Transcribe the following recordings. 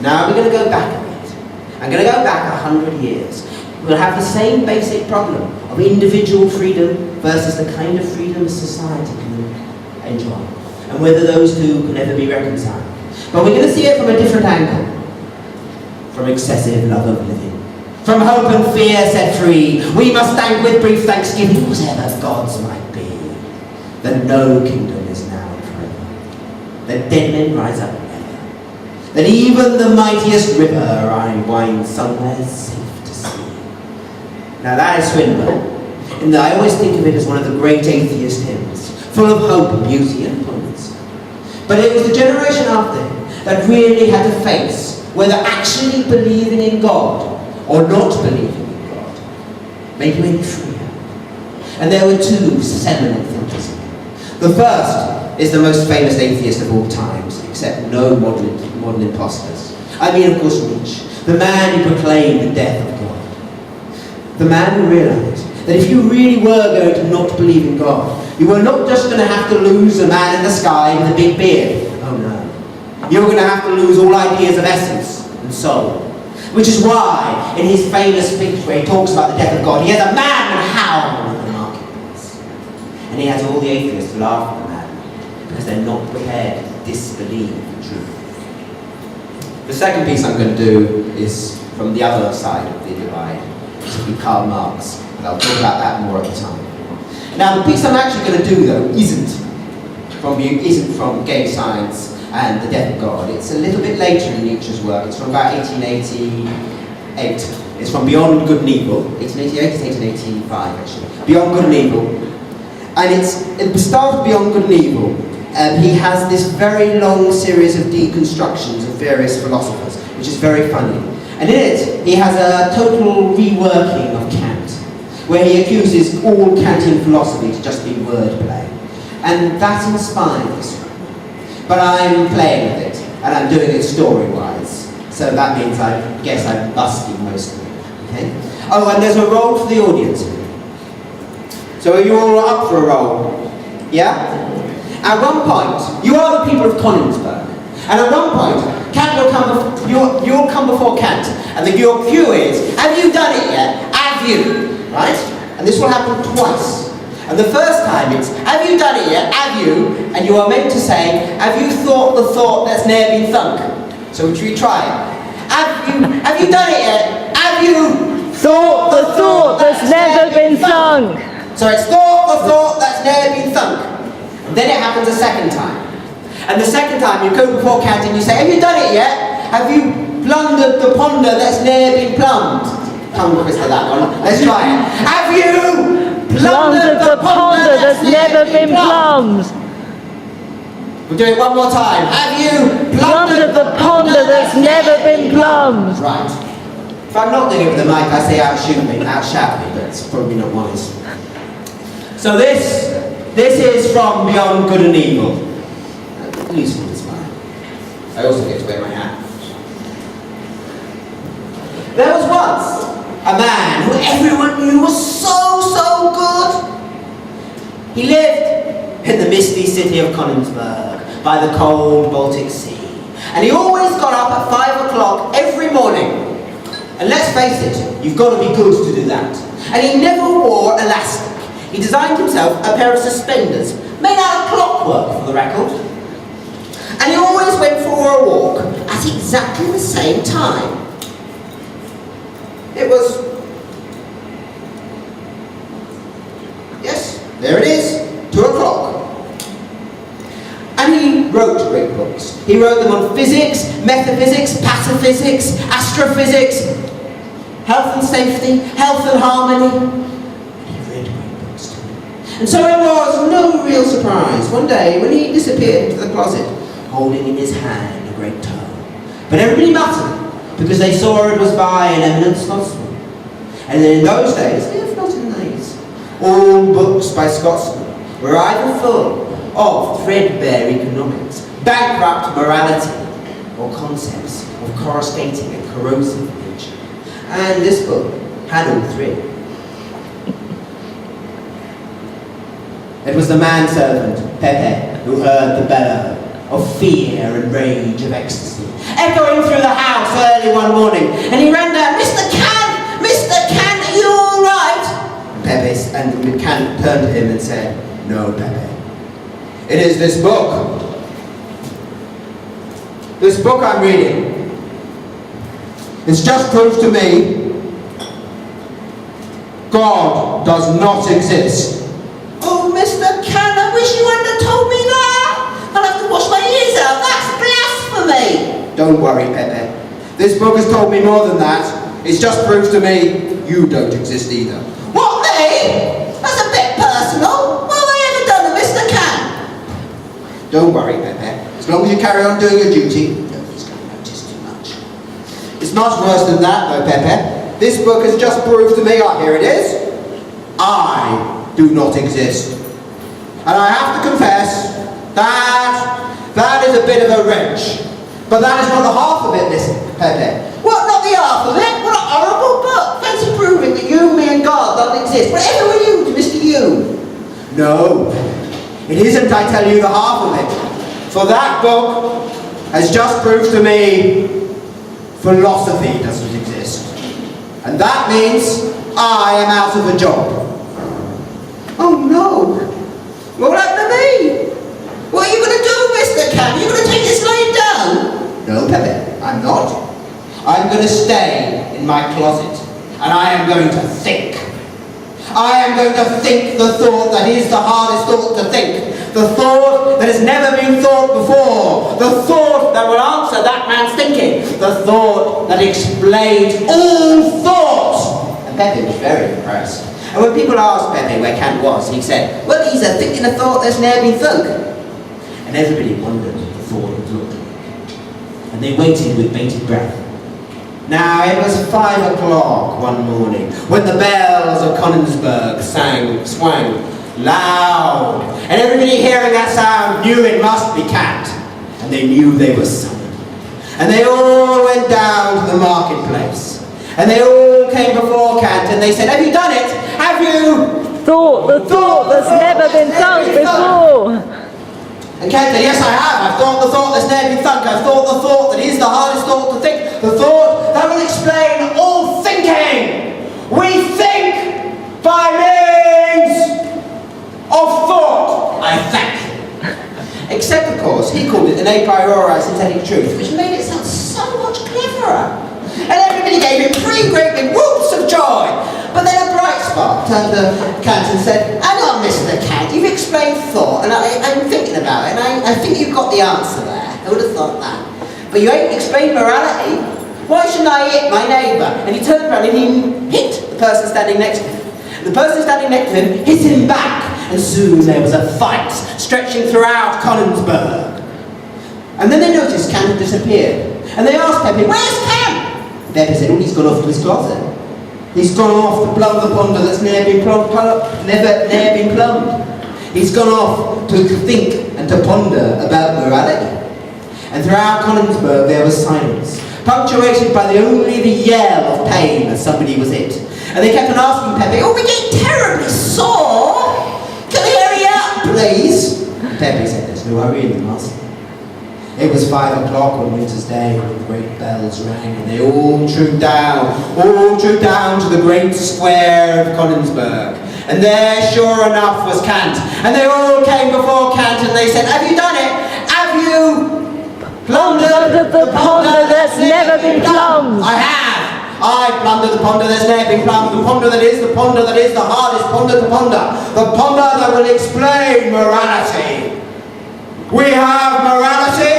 Now we're going to go back a bit. I'm going to go back 100 years. We'll have the same basic problem of individual freedom versus the kind of freedom society can enjoy, and whether those two can ever be reconciled. But we're going to see it from a different angle. From excessive love of living. From hope and fear set free, we must thank with brief thanksgiving whatever God's might be. That no kingdom is now and forever. That dead men rise up never. That even the mightiest river winds somewhere safe to sea. Now that is Swinburne. And I always think of it as one of the great atheist hymns, full of hope, beauty and poignancy. But it was the generation after him that really had to face whether actually believing in God or not believing in God made you any freer. And there were two seminal thinkers. The first is the most famous atheist of all times, except no modern imposters. I mean, of course, Neitzsche, the man who proclaimed the death of God. The man who realized that if you really were going to not believe in God, you were not just going to have to lose a man in the sky with a big beard. Oh no. You were going to have to lose all ideas of essence and soul. Which is why, in his famous speech where he talks about the death of God, he has a madman howl in the marketplace. And he has all the atheists laugh at the man because they're not prepared to disbelieve the truth. The second piece I'm going to do is from the other side of the divide. This will be Karl Marx, and I'll talk about that more at the time. Now, the piece I'm actually going to do, though, isn't from Game Science and the Death of God. It's a little bit later in Nietzsche's work. It's from about 1888. It's from Beyond Good and Evil. 1888 to 1885, actually. Beyond Good and Evil. And at the start of Beyond Good and Evil, he has this very long series of deconstructions of various philosophers, which is very funny. And in it, he has a total reworking of Kant, where he accuses all Kantian philosophy to just be wordplay. And that inspired this one. But I'm playing with it, and I'm doing it story-wise. So that means I guess I'm busking most of it. Okay? Oh, and there's a role for the audience. So are you all up for a role? Yeah? At one point, you are the people of Königsberg. And at one point, you'll come before Kant, and your cue is, have you done it yet? Have you? Right? And this will happen twice. And the first time it's, have you done it yet? Have you? And you are meant to say, have you thought the thought that's ne'er been thunk? So should we try it? Have you done it yet? Have you thought the thought that's never been thunk? So it's thought the thought that's never been thunk. And then it happens a second time. And the second time you go before Kant and you say, have you done it yet? Have you plundered the ponder that's ne'er been plumbed? Tongue twister that one. Let's try it. Have you plundered the ponder that's never been plumbed? We'll do it one more time. Have you Plundered the ponder that's never been plumbed? Right. If I'm not doing it with the mic, I say outshoot me, but it's probably not wise. So this is from Beyond Good and Evil. Useful this one. I also get to wear my hat. There was once a man who everyone knew was so good. He lived in the misty city of Königsberg by the cold Baltic Sea. And he always got up at 5 o'clock every morning. And let's face it, you've got to be good to do that. And he never wore elastic. He designed himself a pair of suspenders, made out of clockwork for the record. And he always went for a walk at exactly the same time. It was, yes, there it is, 2 o'clock. And he wrote great books. He wrote them on physics, metaphysics, pataphysics, astrophysics, health and safety, health and harmony. And he read great books too. And so it was no real surprise one day when he disappeared into the closet, holding in his hand a great tome. But everybody muttered, because they saw it was by an eminent Scotsman. And then in those days, if not in these, all books by Scotsmen were either full of threadbare economics, bankrupt morality, or concepts of coruscating and corrosive nature. And this book had all three. It was the manservant, Pepe, who heard the bellow of fear and rage, of ecstasy, echoing through the house early one morning. And he ran down, "Mr. Kant! Mr. Kant, are you all right?" And Kant turned to him and said, "No, Pepe. It is this book. This book I'm reading. It's just proved to me God does not exist." "Oh, Mr. Kant, I wish you hadn't have told me that. I'll have to wash my ears out. That's blasphemy." "Don't worry, Pepe. This book has told me more than that. It's just proved to me you don't exist either." "What, me? That's a bit personal. What have I ever done to Mr. Kant?" "Don't worry, Pepe. As long as you carry on doing your duty, nobody's going to notice too much." "It's much worse than that, though, Pepe. This book has just proved to me, here it is, I do not exist. And I have to confess that is a bit of a wrench. But that is not the half of it, listen, Pepe." "What, not the half of it? What a horrible book. Fancy proving that you, me and God don't exist. Whatever were you to Mr. You?" "No, it isn't, I tell you, the half of it. For that book has just proved to me philosophy doesn't exist. And that means I am out of a job." "Oh no. What will happen to me? What are you going to do, Mr. Kant? Are you going to take this lying down?" "No, Pepe, I'm not. I'm going to stay in my closet and I am going to think. I am going to think the thought that is the hardest thought to think. The thought that has never been thought before. The thought that will answer that man's thinking. The thought that explains all thought." And Pepe was very impressed. And when people asked Pepe where Kant was, he said, "Well, he's thinking a thought that's never been thunk." And everybody wondered what the thought would look like. And they waited with bated breath. Now, it was 5 o'clock one morning when the bells of Konigsberg swang loud, and everybody hearing that sound knew it must be Kant, and they knew they were summoned. And they all went down to the marketplace, and they all came before Kant, and they said, "Have you done it? Have you Thought the thought that's never been thought before?" And Kant said, "Yes, I have. I've thought the thought that's never been thunk. I've thought the thought that is the hardest thought to think. The thought that will explain all thinking. We think by means of thought." "I thank you." Except, of course, he called it an a priori synthetic truth, which made it sound so much cleverer. And everybody gave him 3 great big whoops of joy. But then a bright spark turned to Kant and said, "Hang on, Mr. Kant, you've explained thought, and I'm thinking about it, and I think you've got the answer there. I would have thought that. But you ain't explained morality. Why shouldn't I hit my neighbour?" And he turned around and he hit the person standing next to him. The person standing next to him hit him back, and soon there was a fight stretching throughout Konigsberg. And then they noticed Kant had disappeared. And they asked Pepe, "Where's Kant?" Pepe said, "Oh, he's gone off to his closet. He's gone off to plumb the ponder that's never been plumbed. He's gone off to think and to ponder about morality." And throughout Konigsberg there was silence, punctuated by only the yell of pain as somebody was hit. And they kept on asking Pepe, "Oh, we're getting terribly sore. Can we hurry up, please?" And Pepe said, "There's no hurry in the master." It was 5 o'clock on winter's day when the great bells rang, and they all trooped down to the great square of Konigsberg. And there, sure enough, was Kant. And they all came before Kant and they said, "Have you done it? Have you plundered The ponder that's never been plumbed?" "I have. I plundered the ponder that's never been plumbed. The ponder that is the hardest ponder to ponder. The ponder that will explain morality. We have morality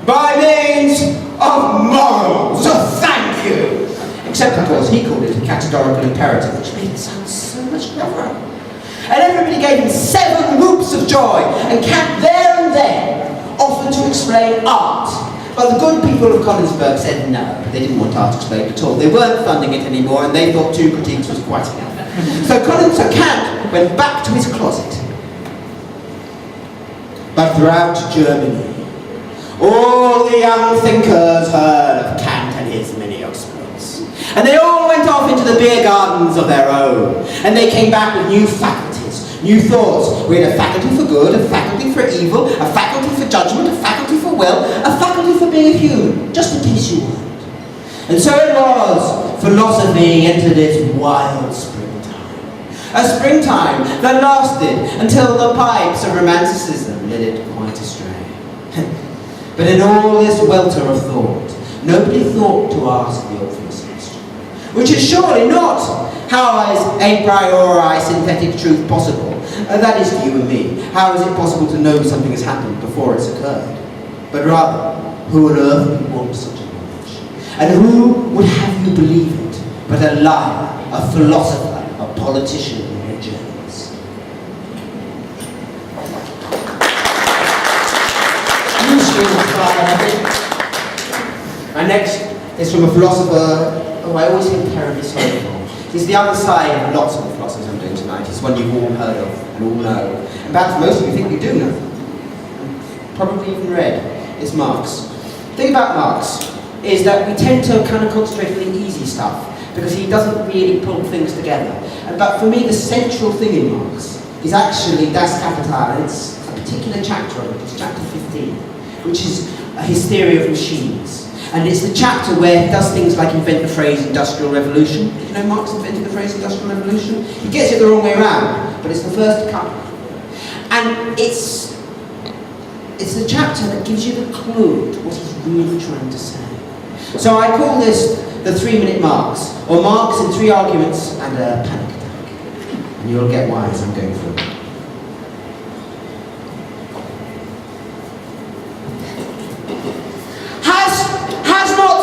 by means of morals. So thank you." Except, of course, he called it a categorical imperative, which made it sound so much cleverer. And everybody gave him 7 whoops of joy, and Kant there and then offered to explain art. But the good people of Konigsberg said no, they didn't want art explained at all. They weren't funding it anymore, and they thought 2 critiques was quite enough. So Kant went back to his closet. But throughout Germany, all the young thinkers heard of Kant and his many exploits. And they all went off into the beer gardens of their own. And they came back with new faculties, new thoughts. We had a faculty for good, a faculty for evil, a faculty for judgment, a faculty for will, a faculty for being human, just in case you weren't. And so it was, philosophy entered its wild springtime. A springtime that lasted until the pipes of romanticism led it quite astray. But in all this welter of thought, nobody thought to ask the obvious question, which is surely not, how is a priori synthetic truth possible? That is to you and me. How is it possible to know something has happened before it's occurred? But rather, who on earth would want such a knowledge? And who would have you believe it but a liar, a philosopher, a politician, and a journalist? My next is from a philosopher who I always feel terribly sorry for. He's the other side of lots of the philosophers I'm doing tonight. He's one you've all heard of and all know. And perhaps most of you think you do know. Probably even read. It's Marx. The thing about Marx is that we tend to kind of concentrate on the easy stuff because he doesn't really pull things together. But for me, the central thing in Marx is actually Das Kapital. It's a particular chapter of it. It's chapter 15, which is his theory of machines. And it's the chapter where he does things like invent the phrase industrial revolution. Did you know Marx invented the phrase industrial revolution? He gets it the wrong way around, but it's the first to come. And it's the chapter that gives you the clue to what he's really trying to say. So I call this the 3-minute Marx, or Marx in 3 arguments and a panic attack. And you'll get why as I'm going through it.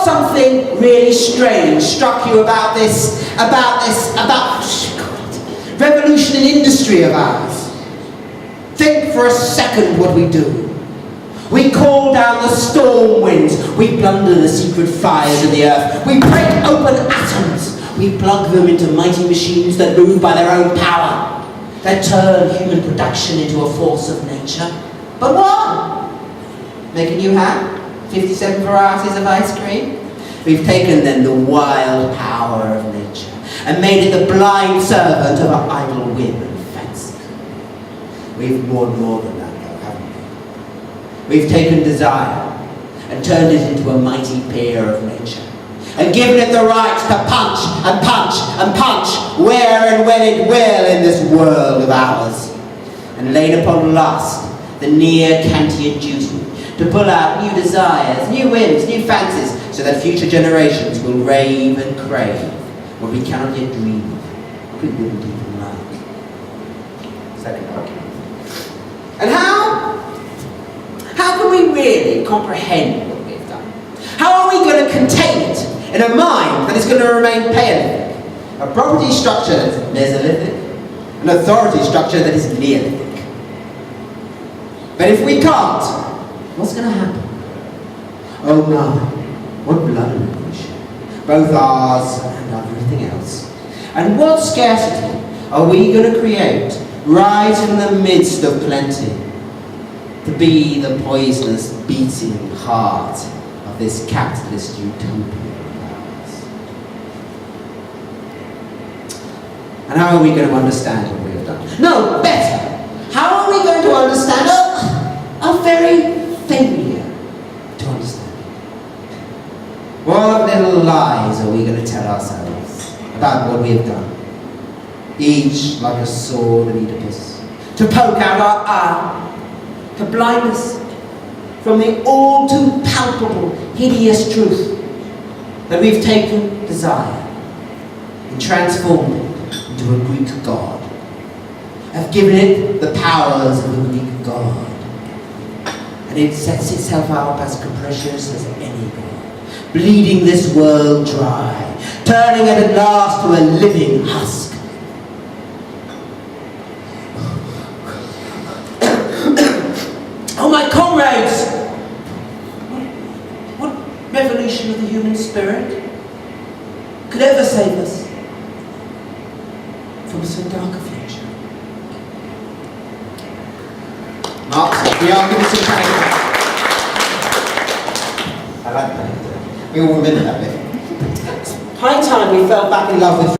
Something really strange struck you about revolution in industry of ours. Think for a second what we do. We call down the storm winds. We plunder the secret fires of the earth. We break open atoms. We plug them into mighty machines that move by their own power, that turn human production into a force of nature. But what? Make a new hat? 57 varieties of ice cream? We've taken then the wild power of nature and made it the blind servant of our idle whim and fancy. We've more than that though, haven't we? We've taken desire and turned it into a mighty peer of nature and given it the right to punch and punch and punch where and when it will in this world of ours, and laid upon lust the near Kantian duty to pull out new desires, new whims, new fancies, so that future generations will rave and crave what we cannot yet dream of, we wouldn't even like. Second argument. And how can we really comprehend what we've done? How are we going to contain it in a mind that is going to remain Paleolithic, a property structure that is Mesolithic, an authority structure that is Neolithic? But if we can't, what's going to happen? Oh my, what blood and we both ours and everything else. And what scarcity are we going to create right in the midst of plenty to be the poisonous beating heart of this capitalist utopia of ours? And how are we going to understand what we have done? No, better. How are we going to understand our very failure to understand? What little lies are we going to tell ourselves about what we have done? Each like a sword of Oedipus, to poke out our eye, to blind us from the all too palpable, hideous truth that we've taken desire and transformed it into a Greek god, have given it the powers of a Greek god, and it sets itself up as capricious as any god, bleeding this world dry, turning it at last to a living husk. Oh my comrades! What revolution of the human spirit could ever save us from so dark a future? Marx, the arguments of character. I like that. We all remember that bit. High time we fell back in love with